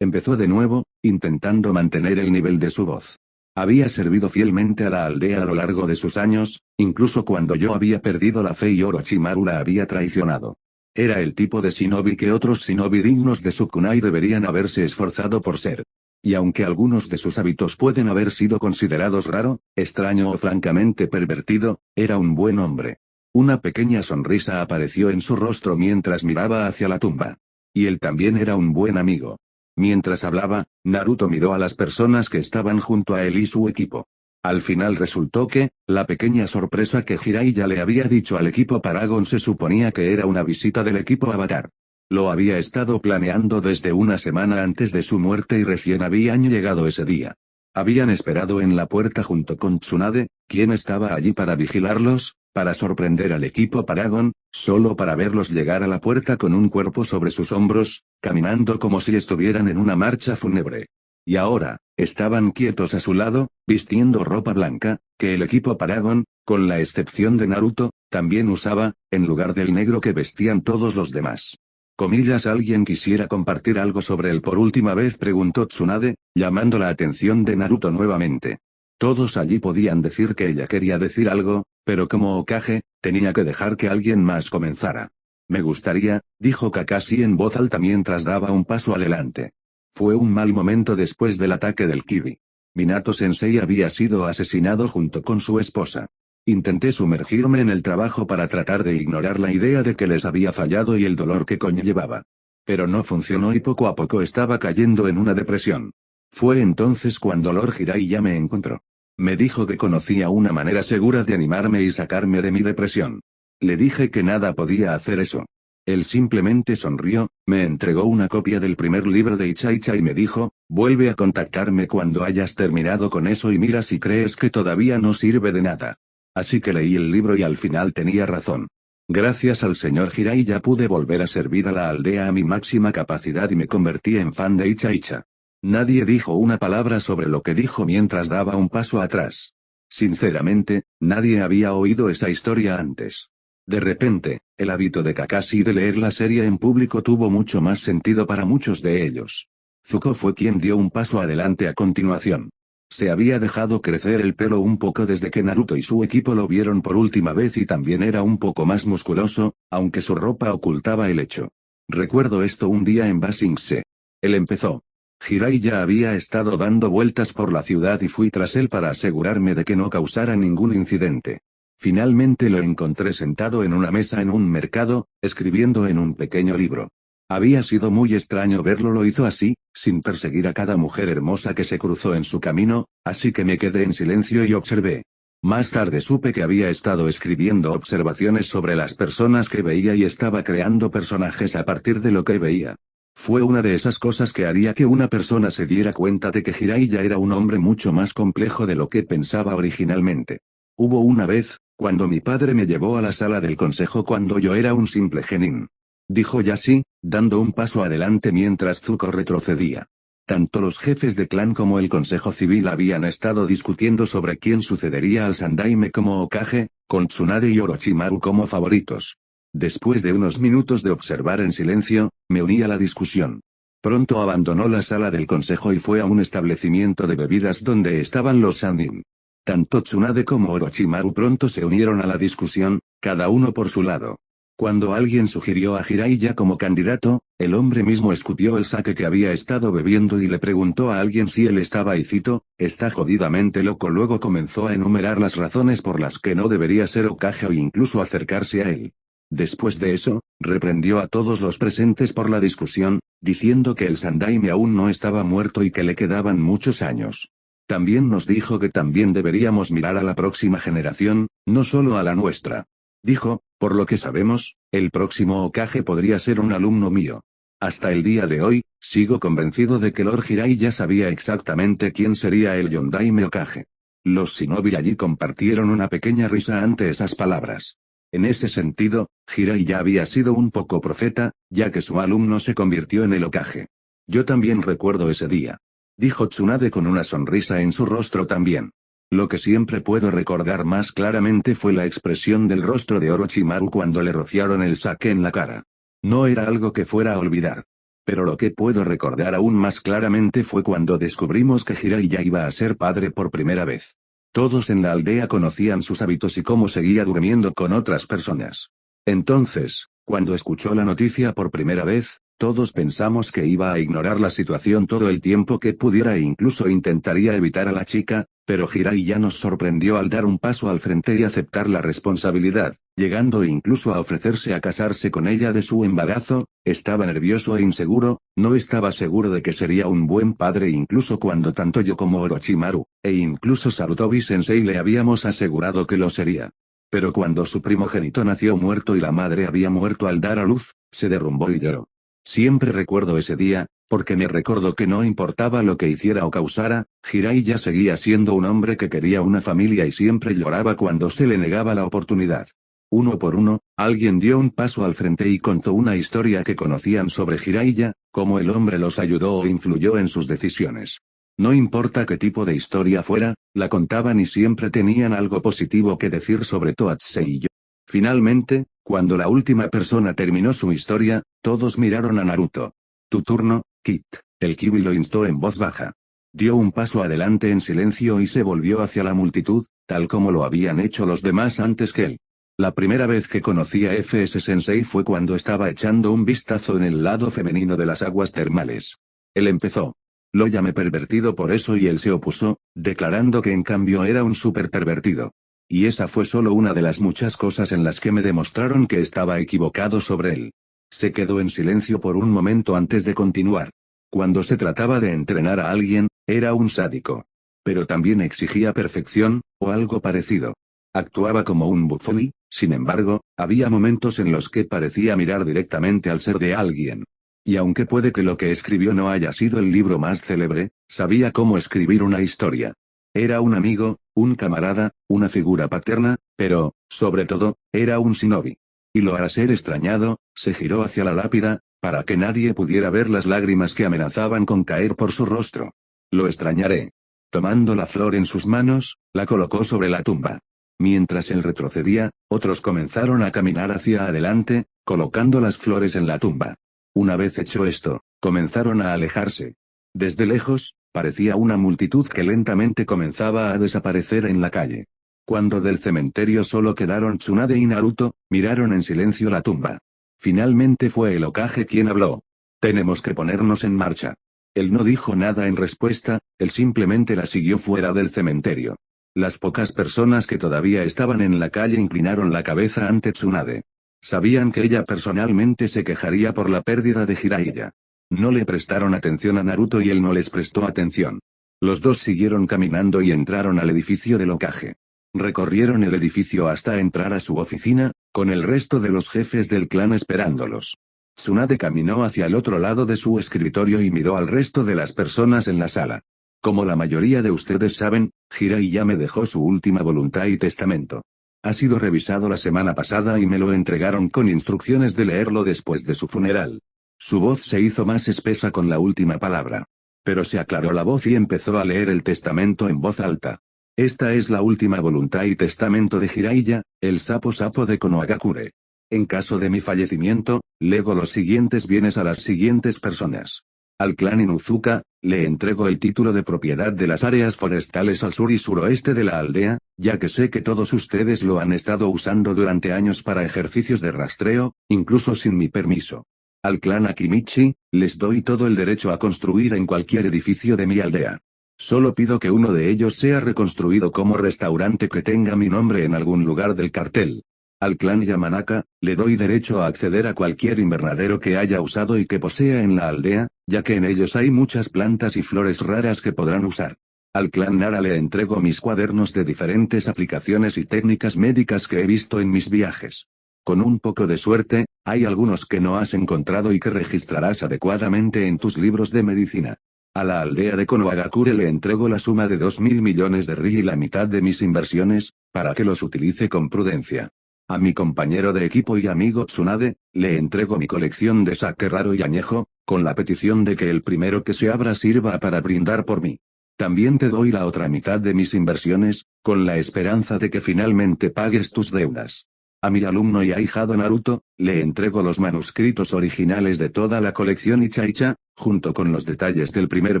Empezó de nuevo, intentando mantener el nivel de su voz. Había servido fielmente a la aldea a lo largo de sus años, incluso cuando yo había perdido la fe y Orochimaru la había traicionado. Era el tipo de shinobi que otros shinobi dignos de su kunai deberían haberse esforzado por ser. Y aunque algunos de sus hábitos pueden haber sido considerados raro, extraño o francamente pervertido, era un buen hombre. Una pequeña sonrisa apareció en su rostro mientras miraba hacia la tumba. Y él también era un buen amigo. Mientras hablaba, Naruto miró a las personas que estaban junto a él y su equipo. Al final resultó que, la pequeña sorpresa que Jiraiya le había dicho al equipo Paragon se suponía que era una visita del equipo Avatar. Lo había estado planeando desde una semana antes de su muerte y recién habían llegado ese día. Habían esperado en la puerta junto con Tsunade, quien estaba allí para vigilarlos, para sorprender al equipo Paragon, solo para verlos llegar a la puerta con un cuerpo sobre sus hombros, caminando como si estuvieran en una marcha fúnebre. Y ahora, estaban quietos a su lado, vistiendo ropa blanca, que el equipo Paragon, con la excepción de Naruto, también usaba, en lugar del negro que vestían todos los demás. Comillas, ¿alguien quisiera compartir algo sobre él por última vez? Preguntó Tsunade, llamando la atención de Naruto nuevamente. Todos allí podían decir que ella quería decir algo, pero como Hokage, tenía que dejar que alguien más comenzara. Me gustaría, dijo Kakashi en voz alta mientras daba un paso adelante. Fue un mal momento después del ataque del Kibi. Minato-sensei había sido asesinado junto con su esposa. Intenté sumergirme en el trabajo para tratar de ignorar la idea de que les había fallado y el dolor que conllevaba. Pero no funcionó y poco a poco estaba cayendo en una depresión. Fue entonces cuando Lord Jiraiya me encontró. Me dijo que conocía una manera segura de animarme y sacarme de mi depresión. Le dije que nada podía hacer eso. Él simplemente sonrió, me entregó una copia del primer libro de Icha y me dijo, vuelve a contactarme cuando hayas terminado con eso y mira si crees que todavía no sirve de nada. Así que leí el libro y al final tenía razón. Gracias al señor Jiraiya pude volver a servir a la aldea a mi máxima capacidad y me convertí en fan de Icha. Nadie dijo una palabra sobre lo que dijo mientras daba un paso atrás. Sinceramente, nadie había oído esa historia antes. De repente, el hábito de Kakashi de leer la serie en público tuvo mucho más sentido para muchos de ellos. Zuko fue quien dio un paso adelante a continuación. Se había dejado crecer el pelo un poco desde que Naruto y su equipo lo vieron por última vez y también era un poco más musculoso, aunque su ropa ocultaba el hecho. Recuerdo esto un día en Ba Sing Se. Él empezó. Jiraiya había estado dando vueltas por la ciudad y fui tras él para asegurarme de que no causara ningún incidente. Finalmente lo encontré sentado en una mesa en un mercado, escribiendo en un pequeño libro. Había sido muy extraño verlo, lo hizo así, sin perseguir a cada mujer hermosa que se cruzó en su camino, así que me quedé en silencio y observé. Más tarde supe que había estado escribiendo observaciones sobre las personas que veía y estaba creando personajes a partir de lo que veía. Fue una de esas cosas que haría que una persona se diera cuenta de que Jiraiya era un hombre mucho más complejo de lo que pensaba originalmente. Hubo una vez, cuando mi padre me llevó a la sala del consejo cuando yo era un simple genin. Dijo Yashi, dando un paso adelante mientras Zuko retrocedía. Tanto los jefes de clan como el consejo civil habían estado discutiendo sobre quién sucedería al Sandaime como Hokage, con Tsunade y Orochimaru como favoritos. Después de unos minutos de observar en silencio, me uní a la discusión. Pronto abandonó la sala del consejo y fue a un establecimiento de bebidas donde estaban los Sannin. Tanto Tsunade como Orochimaru pronto se unieron a la discusión, cada uno por su lado. Cuando alguien sugirió a Jiraiya como candidato, el hombre mismo escupió el sake que había estado bebiendo y le preguntó a alguien si él estaba y cito, está jodidamente loco. Luego comenzó a enumerar las razones por las que no debería ser Hokage o incluso acercarse a él. Después de eso, reprendió a todos los presentes por la discusión, diciendo que el Sandaime aún no estaba muerto y que le quedaban muchos años. También nos dijo que también deberíamos mirar a la próxima generación, no solo a la nuestra. Dijo, por lo que sabemos, el próximo Hokage podría ser un alumno mío. Hasta el día de hoy, sigo convencido de que Lord Jiraiya sabía exactamente quién sería el Yondaime Hokage. Los shinobi allí compartieron una pequeña risa ante esas palabras. En ese sentido, Jiraiya había sido un poco profeta, ya que su alumno se convirtió en el Hokage. Yo también recuerdo ese día. Dijo Tsunade con una sonrisa en su rostro también. Lo que siempre puedo recordar más claramente fue la expresión del rostro de Orochimaru cuando le rociaron el sake en la cara. No era algo que fuera a olvidar. Pero lo que puedo recordar aún más claramente fue cuando descubrimos que Jiraiya iba a ser padre por primera vez. Todos en la aldea conocían sus hábitos y cómo seguía durmiendo con otras personas. Entonces, cuando escuchó la noticia por primera vez, todos pensamos que iba a ignorar la situación todo el tiempo que pudiera e incluso intentaría evitar a la chica, pero Jiraiya nos sorprendió al dar un paso al frente y aceptar la responsabilidad, llegando incluso a ofrecerse a casarse con ella de su embarazo. Estaba nervioso e inseguro, no estaba seguro de que sería un buen padre incluso cuando tanto yo como Orochimaru, e incluso Sarutobi-sensei le habíamos asegurado que lo sería. Pero cuando su primogénito nació muerto y la madre había muerto al dar a luz, se derrumbó y lloró. Siempre recuerdo ese día, porque me recordó que no importaba lo que hiciera o causara, Jiraiya seguía siendo un hombre que quería una familia y siempre lloraba cuando se le negaba la oportunidad. Uno por uno, alguien dio un paso al frente y contó una historia que conocían sobre Jiraiya, cómo el hombre los ayudó o influyó en sus decisiones. No importa qué tipo de historia fuera, la contaban y siempre tenían algo positivo que decir sobre Toatsei y yo. Finalmente, cuando la última persona terminó su historia, todos miraron a Naruto. Tu turno, Kit. El Kyuubi lo instó en voz baja. Dio un paso adelante en silencio y se volvió hacia la multitud, tal como lo habían hecho los demás antes que él. La primera vez que conocí a FS Sensei fue cuando estaba echando un vistazo en el lado femenino de las aguas termales. Él empezó. Lo llamé pervertido por eso y él se opuso, declarando que en cambio era un súper pervertido. Y esa fue solo una de las muchas cosas en las que me demostraron que estaba equivocado sobre él. Se quedó en silencio por un momento antes de continuar. Cuando se trataba de entrenar a alguien, era un sádico. Pero también exigía perfección, o algo parecido. Actuaba como un bufón y, Sin embargo, había momentos en los que parecía mirar directamente al ser de alguien. Y aunque puede que lo que escribió no haya sido el libro más célebre, sabía cómo escribir una historia. Era un amigo, un camarada, una figura paterna, pero, sobre todo, era un shinobi. Y lo hará ser extrañado, se giró hacia la lápida, para que nadie pudiera ver las lágrimas que amenazaban con caer por su rostro. Lo extrañaré. Tomando la flor en sus manos, la colocó sobre la tumba. Mientras él retrocedía, otros comenzaron a caminar hacia adelante, colocando las flores en la tumba. Una vez hecho esto, comenzaron a alejarse. Desde lejos, parecía una multitud que lentamente comenzaba a desaparecer en la calle. Cuando del cementerio solo quedaron Tsunade y Naruto, miraron en silencio la tumba. Finalmente fue el Hokage quien habló. Tenemos que ponernos en marcha. Él no dijo nada en respuesta, él simplemente la siguió fuera del cementerio. Las pocas personas que todavía estaban en la calle inclinaron la cabeza ante Tsunade. Sabían que ella personalmente se quejaría por la pérdida de Jiraiya. No le prestaron atención a Naruto y él no les prestó atención. Los dos siguieron caminando y entraron al edificio del Hokage. Recorrieron el edificio hasta entrar a su oficina, con el resto de los jefes del clan esperándolos. Tsunade caminó hacia el otro lado de su escritorio y miró al resto de las personas en la sala. Como la mayoría de ustedes saben, Jiraiya me dejó su última voluntad y testamento. Ha sido revisado la semana pasada y me lo entregaron con instrucciones de leerlo después de su funeral. Su voz se hizo más espesa con la última palabra. Pero se aclaró la voz y empezó a leer el testamento en voz alta. Esta es la última voluntad y testamento de Jiraiya, el sapo de Konohagakure. En caso de mi fallecimiento, lego los siguientes bienes a las siguientes personas. Al clan Inuzuka, le entrego el título de propiedad de las áreas forestales al sur y suroeste de la aldea, ya que sé que todos ustedes lo han estado usando durante años para ejercicios de rastreo, incluso sin mi permiso. Al clan Akimichi, les doy todo el derecho a construir en cualquier edificio de mi aldea. Solo pido que uno de ellos sea reconstruido como restaurante que tenga mi nombre en algún lugar del cartel. Al clan Yamanaka, le doy derecho a acceder a cualquier invernadero que haya usado y que posea en la aldea, ya que en ellos hay muchas plantas y flores raras que podrán usar. Al clan Nara le entrego mis cuadernos de diferentes aplicaciones y técnicas médicas que he visto en mis viajes. Con un poco de suerte, hay algunos que no has encontrado y que registrarás adecuadamente en tus libros de medicina. A la aldea de Konohagakure le entrego la suma de 2.000 millones de ri y la mitad de mis inversiones, para que los utilice con prudencia. A mi compañero de equipo y amigo Tsunade, le entrego mi colección de sake raro y añejo, con la petición de que el primero que se abra sirva para brindar por mí. También te doy la otra mitad de mis inversiones, con la esperanza de que finalmente pagues tus deudas. A mi alumno y ahijado Naruto, le entrego los manuscritos originales de toda la colección Ichaicha, junto con los detalles del primer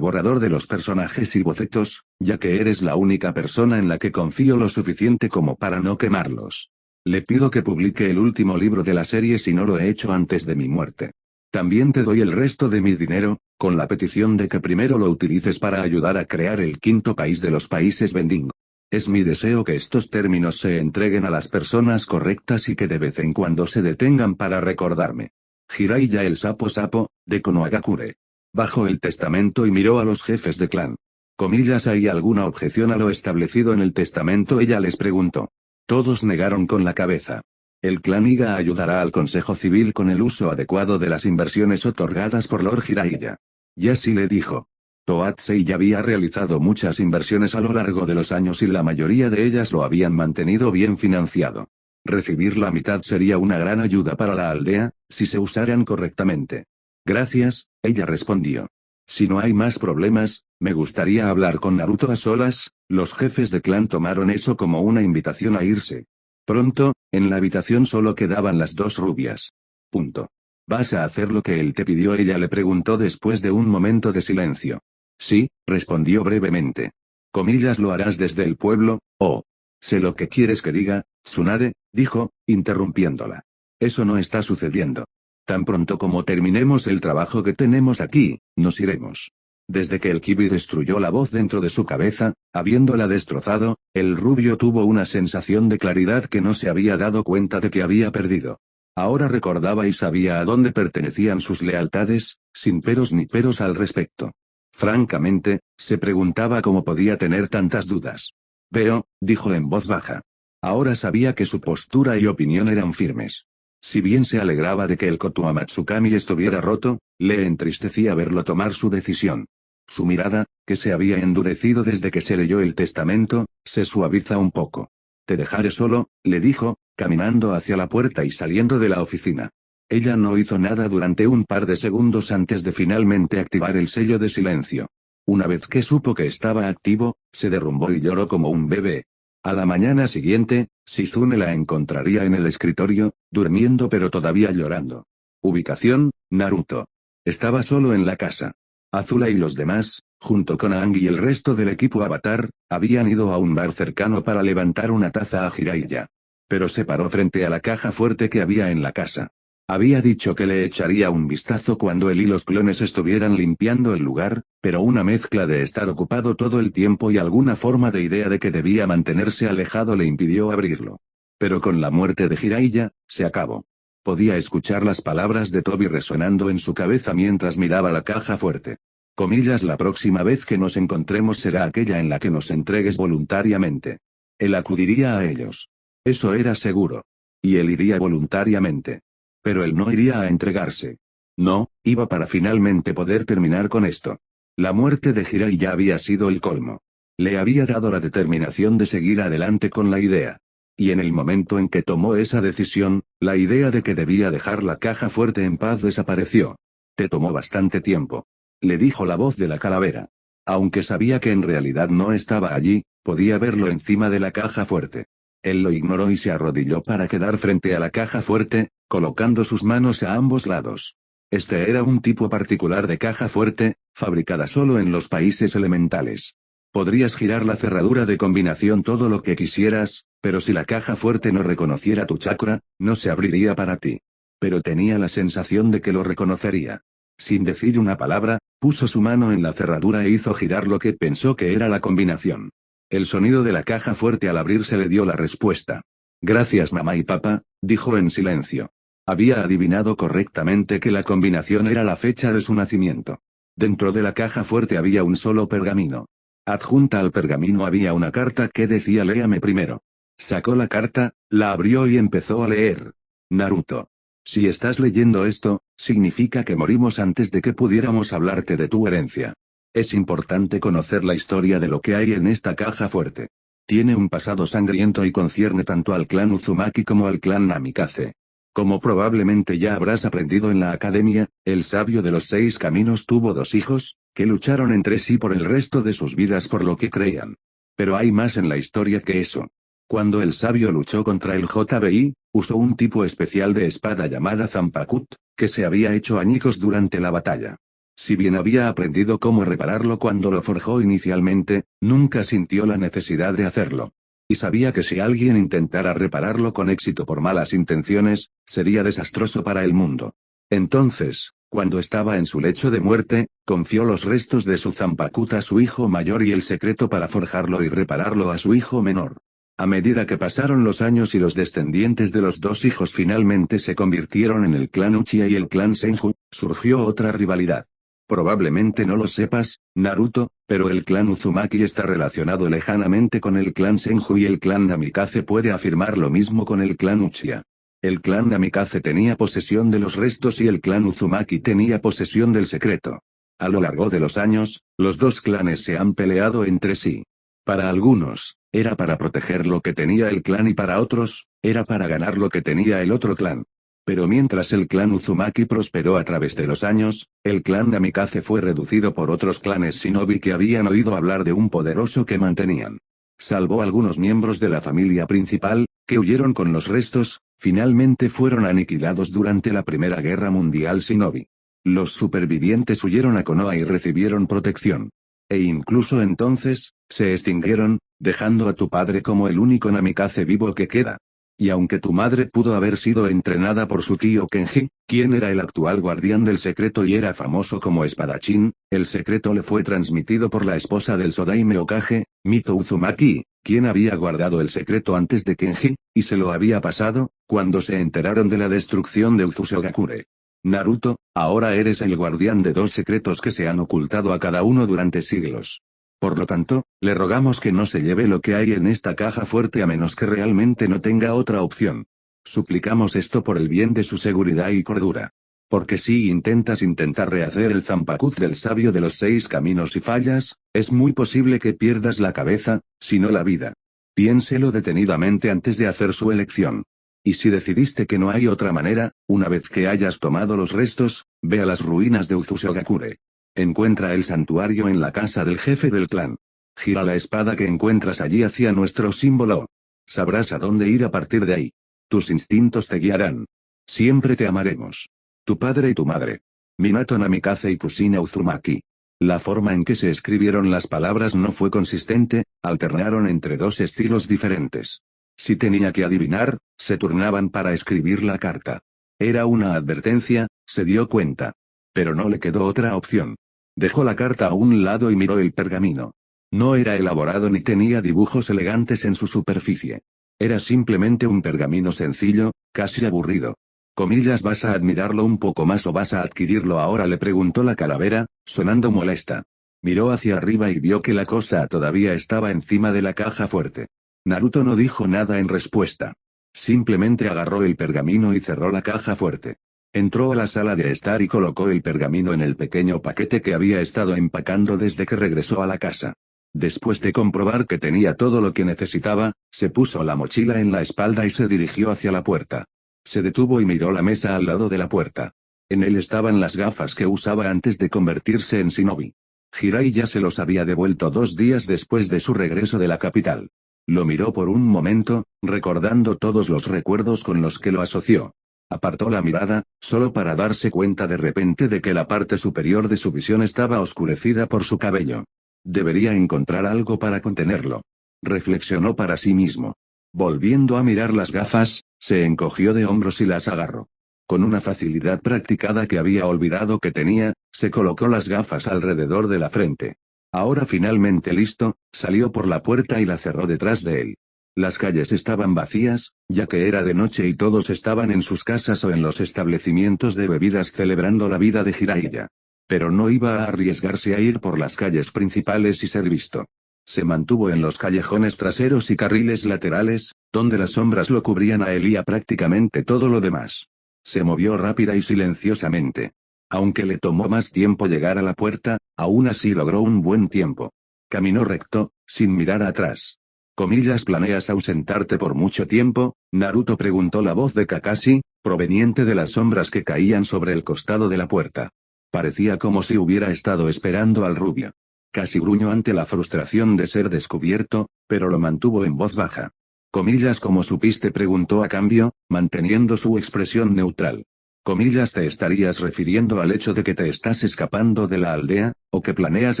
borrador de los personajes y bocetos, ya que eres la única persona en la que confío lo suficiente como para no quemarlos. Le pido que publique el último libro de la serie si no lo he hecho antes de mi muerte. También te doy el resto de mi dinero, con la petición de que primero lo utilices para ayudar a crear el quinto país de los países Bending. Es mi deseo que estos términos se entreguen a las personas correctas y que de vez en cuando se detengan para recordarme. Jiraiya el sapo, de Konohagakure. Bajó el testamento y miró a los jefes de clan. Comillas, ¿hay alguna objeción a lo establecido en el testamento? Ella les preguntó. Todos negaron con la cabeza. El clan Iga ayudará al Consejo Civil con el uso adecuado de las inversiones otorgadas por Lord Jiraiya. Yashi le dijo. Toadsei ya había realizado muchas inversiones a lo largo de los años y la mayoría de ellas lo habían mantenido bien financiado. Recibir la mitad sería una gran ayuda para la aldea, si se usaran correctamente. Gracias, ella respondió. Si no hay más problemas, me gustaría hablar con Naruto a solas. Los jefes de clan tomaron eso como una invitación a irse. Pronto, en la habitación solo quedaban las dos rubias. Punto. ¿Vas a hacer lo que él te pidió? Ella le preguntó después de un momento de silencio. Sí, respondió brevemente. Comillas, ¿lo harás desde el pueblo? Oh. Sé lo que quieres que diga, Tsunade, dijo, interrumpiéndola. Eso no está sucediendo. Tan pronto como terminemos el trabajo que tenemos aquí, nos iremos. Desde que el Kibi destruyó la voz dentro de su cabeza, habiéndola destrozado, el rubio tuvo una sensación de claridad que no se había dado cuenta de que había perdido. Ahora recordaba y sabía a dónde pertenecían sus lealtades, sin peros ni peros al respecto. Francamente, se preguntaba cómo podía tener tantas dudas. Veo, dijo en voz baja. Ahora sabía que su postura y opinión eran firmes. Si bien se alegraba de que el Koto Amatsukami estuviera roto, le entristecía verlo tomar su decisión. Su mirada, que se había endurecido desde que se leyó el testamento, se suaviza un poco. Te dejaré solo, le dijo, caminando hacia la puerta y saliendo de la oficina. Ella no hizo nada durante un par de segundos antes de finalmente activar el sello de silencio. Una vez que supo que estaba activo, se derrumbó y lloró como un bebé. A la mañana siguiente, Shizune la encontraría en el escritorio, durmiendo pero todavía llorando. Ubicación, Naruto. Estaba solo en la casa. Azula y los demás, junto con Aang y el resto del equipo Avatar, habían ido a un bar cercano para levantar una taza a Jiraiya. Pero se paró frente a la caja fuerte que había en la casa. Había dicho que le echaría un vistazo cuando él y los clones estuvieran limpiando el lugar, pero una mezcla de estar ocupado todo el tiempo y alguna forma de idea de que debía mantenerse alejado le impidió abrirlo. Pero con la muerte de Jiraiya, se acabó. Podía escuchar las palabras de Toby resonando en su cabeza mientras miraba la caja fuerte. Comillas, la próxima vez que nos encontremos será aquella en la que nos entregues voluntariamente. Él acudiría a ellos. Eso era seguro. Y él iría voluntariamente. Pero él no iría a entregarse. No, iba para finalmente poder terminar con esto. La muerte de Jiraiya había sido el colmo. Le había dado la determinación de seguir adelante con la idea. Y en el momento en que tomó esa decisión, la idea de que debía dejar la caja fuerte en paz desapareció. Te tomó bastante tiempo. Le dijo la voz de la calavera. Aunque sabía que en realidad no estaba allí, podía verlo encima de la caja fuerte. Él lo ignoró y se arrodilló para quedar frente a la caja fuerte, colocando sus manos a ambos lados. Este era un tipo particular de caja fuerte, fabricada solo en los países elementales. Podrías girar la cerradura de combinación todo lo que quisieras, pero si la caja fuerte no reconociera tu chakra, no se abriría para ti. Pero tenía la sensación de que lo reconocería. Sin decir una palabra, puso su mano en la cerradura e hizo girar lo que pensó que era la combinación. El sonido de la caja fuerte al abrirse le dio la respuesta. Gracias mamá y papá, dijo en silencio. Había adivinado correctamente que la combinación era la fecha de su nacimiento. Dentro de la caja fuerte había un solo pergamino. Adjunta al pergamino había una carta que decía léame primero. Sacó la carta, la abrió y empezó a leer. Naruto. Si estás leyendo esto, significa que morimos antes de que pudiéramos hablarte de tu herencia. Es importante conocer la historia de lo que hay en esta caja fuerte. Tiene un pasado sangriento y concierne tanto al clan Uzumaki como al clan Namikaze. Como probablemente ya habrás aprendido en la academia, el sabio de los 6 caminos tuvo 2 hijos, que lucharon entre sí por el resto de sus vidas por lo que creían. Pero hay más en la historia que eso. Cuando el sabio luchó contra el JBI, usó un tipo especial de espada llamada Zanpakuto, que se había hecho añicos durante la batalla. Si bien había aprendido cómo repararlo cuando lo forjó inicialmente, nunca sintió la necesidad de hacerlo. Y sabía que si alguien intentara repararlo con éxito por malas intenciones, sería desastroso para el mundo. Entonces, cuando estaba en su lecho de muerte, confió los restos de su Zanpakuto a su hijo mayor y el secreto para forjarlo y repararlo a su hijo menor. A medida que pasaron los años y los descendientes de los 2 hijos finalmente se convirtieron en el clan Uchiha y el clan Senju, surgió otra rivalidad. Probablemente no lo sepas, Naruto, pero el clan Uzumaki está relacionado lejanamente con el clan Senju y el clan Namikaze puede afirmar lo mismo con el clan Uchiha. El clan Namikaze tenía posesión de los restos y el clan Uzumaki tenía posesión del secreto. A lo largo de los años, los 2 clanes se han peleado entre sí. Para algunos, era para proteger lo que tenía el clan y para otros, era para ganar lo que tenía el otro clan. Pero mientras el clan Uzumaki prosperó a través de los años, el clan Namikaze fue reducido por otros clanes shinobi que habían oído hablar de un poderoso que mantenían. Salvo algunos miembros de la familia principal, que huyeron con los restos, finalmente fueron aniquilados durante la Primera Guerra Mundial shinobi. Los supervivientes huyeron a Konoha y recibieron protección. E incluso entonces, se extinguieron, dejando a tu padre como el único Namikaze vivo que queda. Y aunque tu madre pudo haber sido entrenada por su tío Kenji, quien era el actual guardián del secreto y era famoso como espadachín, el secreto le fue transmitido por la esposa del Sodaime Hokage, Mito Uzumaki, quien había guardado el secreto antes de Kenji, y se lo había pasado, cuando se enteraron de la destrucción de Uzusogakure. Naruto, ahora eres el guardián de 2 secretos que se han ocultado a cada uno durante siglos. Por lo tanto, le rogamos que no se lleve lo que hay en esta caja fuerte a menos que realmente no tenga otra opción. Suplicamos esto por el bien de su seguridad y cordura. Porque si intentar rehacer el Zampacuz del sabio de los 6 caminos y fallas, es muy posible que pierdas la cabeza, si no la vida. Piénselo detenidamente antes de hacer su elección. Y si decidiste que no hay otra manera, una vez que hayas tomado los restos, ve a las ruinas de Uzushigakure. Encuentra el santuario en la casa del jefe del clan. Gira la espada que encuentras allí hacia nuestro símbolo. Sabrás a dónde ir a partir de ahí. Tus instintos te guiarán. Siempre te amaremos. Tu padre y tu madre. Minato Namikaze y Kusina Uzumaki. La forma en que se escribieron las palabras no fue consistente, alternaron entre dos estilos diferentes. Si tenía que adivinar, se turnaban para escribir la carta. Era una advertencia, se dio cuenta. Pero no le quedó otra opción. Dejó la carta a un lado y miró el pergamino. No era elaborado ni tenía dibujos elegantes en su superficie. Era simplemente un pergamino sencillo, casi aburrido. Comillas, ¿vas a admirarlo un poco más o vas a adquirirlo ahora?, le preguntó la calavera, sonando molesta. Miró hacia arriba y vio que la cosa todavía estaba encima de la caja fuerte. Naruto no dijo nada en respuesta. Simplemente agarró el pergamino y cerró la caja fuerte. Entró a la sala de estar y colocó el pergamino en el pequeño paquete que había estado empacando desde que regresó a la casa. Después de comprobar que tenía todo lo que necesitaba, se puso la mochila en la espalda y se dirigió hacia la puerta. Se detuvo y miró la mesa al lado de la puerta. En él estaban las gafas que usaba antes de convertirse en shinobi. Jirai ya se los había devuelto 2 días después de su regreso de la capital. Lo miró por un momento, recordando todos los recuerdos con los que lo asoció. Apartó la mirada, solo para darse cuenta de repente de que la parte superior de su visión estaba oscurecida por su cabello. Debería encontrar algo para contenerlo. Reflexionó para sí mismo. Volviendo a mirar las gafas, se encogió de hombros y las agarró. Con una facilidad practicada que había olvidado que tenía, se colocó las gafas alrededor de la frente. Ahora finalmente listo, salió por la puerta y la cerró detrás de él. Las calles estaban vacías, ya que era de noche y todos estaban en sus casas o en los establecimientos de bebidas celebrando la vida de Jiraiya. Pero no iba a arriesgarse a ir por las calles principales y ser visto. Se mantuvo en los callejones traseros y carriles laterales, donde las sombras lo cubrían a él y a prácticamente todo lo demás. Se movió rápida y silenciosamente. Aunque le tomó más tiempo llegar a la puerta, aún así logró un buen tiempo. Caminó recto, sin mirar atrás. Comillas, ¿planeas ausentarte por mucho tiempo? Naruto preguntó la voz de Kakashi, proveniente de las sombras que caían sobre el costado de la puerta. Parecía como si hubiera estado esperando al rubio. Casi gruñó ante la frustración de ser descubierto, pero lo mantuvo en voz baja. Comillas, ¿cómo supiste?, preguntó a cambio, manteniendo su expresión neutral. Comillas, ¿te estarías refiriendo al hecho de que te estás escapando de la aldea, o que planeas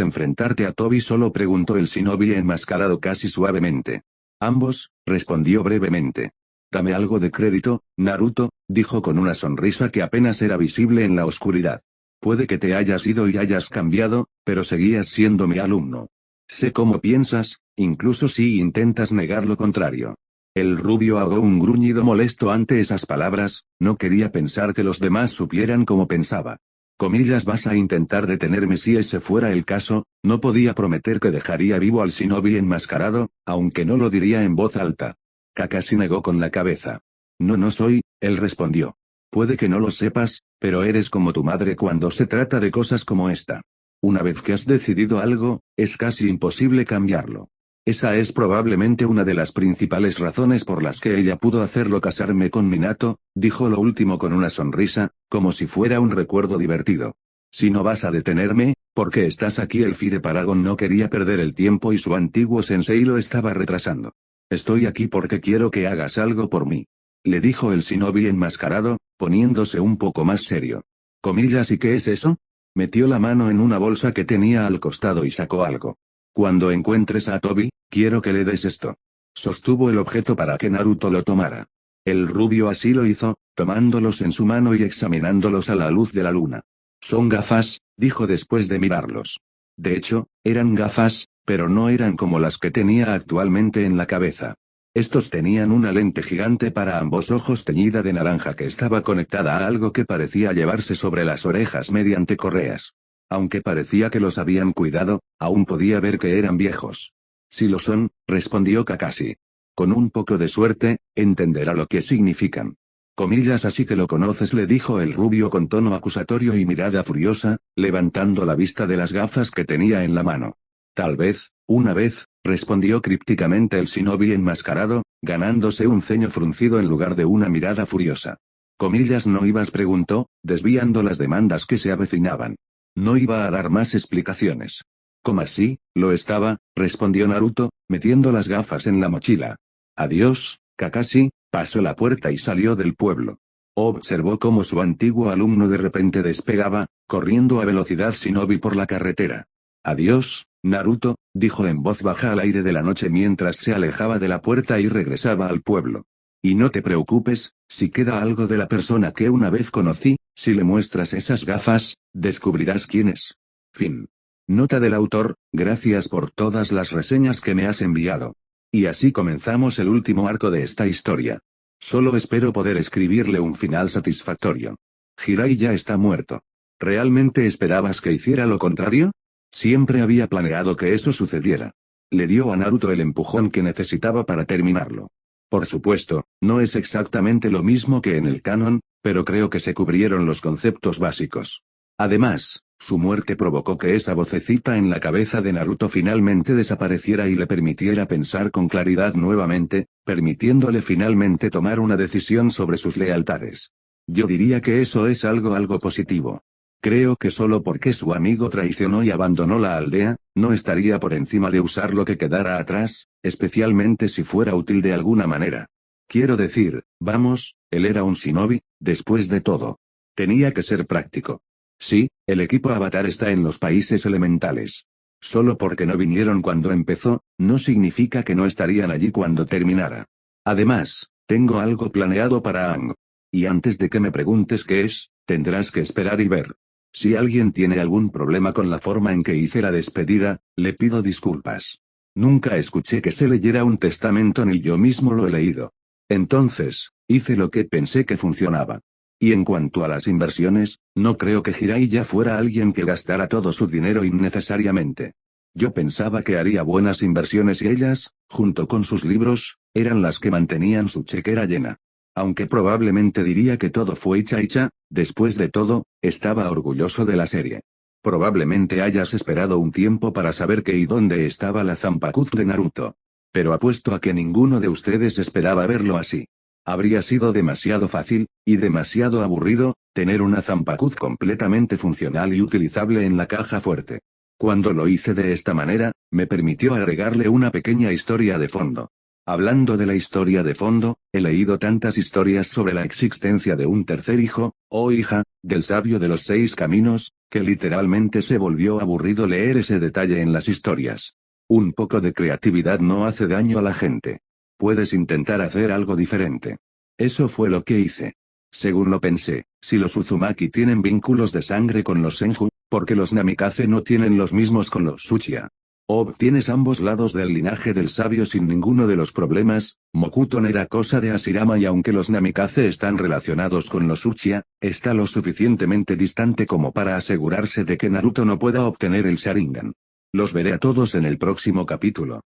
enfrentarte a Tobi solo?, preguntó el shinobi enmascarado casi suavemente. Ambos, respondió brevemente. Dame algo de crédito, Naruto, dijo con una sonrisa que apenas era visible en la oscuridad. Puede que te hayas ido y hayas cambiado, pero seguías siendo mi alumno. Sé cómo piensas, incluso si intentas negar lo contrario. El rubio ahogó un gruñido molesto ante esas palabras, no quería pensar que los demás supieran cómo pensaba. Comillas, ¿vas a intentar detenerme? Si ese fuera el caso, no podía prometer que dejaría vivo al shinobi enmascarado, aunque no lo diría en voz alta. Kakashi negó con la cabeza. No soy, él respondió. Puede que no lo sepas, pero eres como tu madre cuando se trata de cosas como esta. Una vez que has decidido algo, es casi imposible cambiarlo. Esa es probablemente una de las principales razones por las que ella pudo hacerlo casarme con Minato, dijo lo último con una sonrisa, como si fuera un recuerdo divertido. Si no vas a detenerme, ¿por qué estás aquí? El Fire Paragon no quería perder el tiempo y su antiguo sensei lo estaba retrasando. Estoy aquí porque quiero que hagas algo por mí. Le dijo el shinobi enmascarado, poniéndose un poco más serio. Comillas, ¿y qué es eso? Metió la mano en una bolsa que tenía al costado y sacó algo. Cuando encuentres a Tobi, quiero que le des esto. Sostuvo el objeto para que Naruto lo tomara. El rubio así lo hizo, tomándolos en su mano y examinándolos a la luz de la luna. Son gafas, dijo después de mirarlos. De hecho, eran gafas, pero no eran como las que tenía actualmente en la cabeza. Estos tenían una lente gigante para ambos ojos teñida de naranja que estaba conectada a algo que parecía llevarse sobre las orejas mediante correas. Aunque parecía que los habían cuidado, aún podía ver que eran viejos. Si lo son, respondió Kakashi. Con un poco de suerte, entenderá lo que significan. Comillas, así que lo conoces, le dijo el rubio con tono acusatorio y mirada furiosa, levantando la vista de las gafas que tenía en la mano. Tal vez, una vez, respondió crípticamente el shinobi enmascarado, ganándose un ceño fruncido en lugar de una mirada furiosa. Comillas, ¿no ibas?, preguntó, desviando las demandas que se avecinaban. No iba a dar más explicaciones. ¿Cómo así? Lo estaba, respondió Naruto, metiendo las gafas en la mochila. Adiós, Kakashi, pasó la puerta y salió del pueblo. Observó cómo su antiguo alumno de repente despegaba, corriendo a velocidad shinobi por la carretera. Adiós, Naruto, dijo en voz baja al aire de la noche mientras se alejaba de la puerta y regresaba al pueblo. Y no te preocupes, si queda algo de la persona que una vez conocí, si le muestras esas gafas, descubrirás quién es. Fin. Nota del autor, gracias por todas las reseñas que me has enviado. Y así comenzamos el último arco de esta historia. Solo espero poder escribirle un final satisfactorio. Jirai ya está muerto. ¿Realmente esperabas que hiciera lo contrario? Siempre había planeado que eso sucediera. Le dio a Naruto el empujón que necesitaba para terminarlo. Por supuesto, no es exactamente lo mismo que en el canon, pero creo que se cubrieron los conceptos básicos. Además, su muerte provocó que esa vocecita en la cabeza de Naruto finalmente desapareciera y le permitiera pensar con claridad nuevamente, permitiéndole finalmente tomar una decisión sobre sus lealtades. Yo diría que eso es algo positivo. Creo que solo porque su amigo traicionó y abandonó la aldea, no estaría por encima de usar lo que quedara atrás, especialmente si fuera útil de alguna manera. Quiero decir, vamos, él era un shinobi, después de todo. Tenía que ser práctico. Sí, el equipo Avatar está en los países elementales. Solo porque no vinieron cuando empezó, no significa que no estarían allí cuando terminara. Además, tengo algo planeado para Aang. Y antes de que me preguntes qué es, tendrás que esperar y ver. Si alguien tiene algún problema con la forma en que hice la despedida, le pido disculpas. Nunca escuché que se leyera un testamento ni yo mismo lo he leído. Entonces, hice lo que pensé que funcionaba. Y en cuanto a las inversiones, no creo que Jiraiya fuera alguien que gastara todo su dinero innecesariamente. Yo pensaba que haría buenas inversiones y ellas, junto con sus libros, eran las que mantenían su chequera llena. Aunque probablemente diría que todo fue icha, después de todo, estaba orgulloso de la serie. Probablemente hayas esperado un tiempo para saber qué y dónde estaba la Zanpakuth de Naruto. Pero apuesto a que ninguno de ustedes esperaba verlo así. Habría sido demasiado fácil, y demasiado aburrido, tener una Zanpakuth completamente funcional y utilizable en la caja fuerte. Cuando lo hice de esta manera, me permitió agregarle una pequeña historia de fondo. Hablando de la historia de fondo, he leído tantas historias sobre la existencia de un tercer hijo, o hija, del sabio de los 6 caminos, que literalmente se volvió aburrido leer ese detalle en las historias. Un poco de creatividad no hace daño a la gente. Puedes intentar hacer algo diferente. Eso fue lo que hice. Según lo pensé, si los Uzumaki tienen vínculos de sangre con los Senju, ¿por qué los Namikaze no tienen los mismos con los Uchiha? Obtienes ambos lados del linaje del sabio sin ninguno de los problemas. Mokuton era cosa de Hashirama y aunque los Namikaze están relacionados con los Uchiha, está lo suficientemente distante como para asegurarse de que Naruto no pueda obtener el Sharingan. Los veré a todos en el próximo capítulo.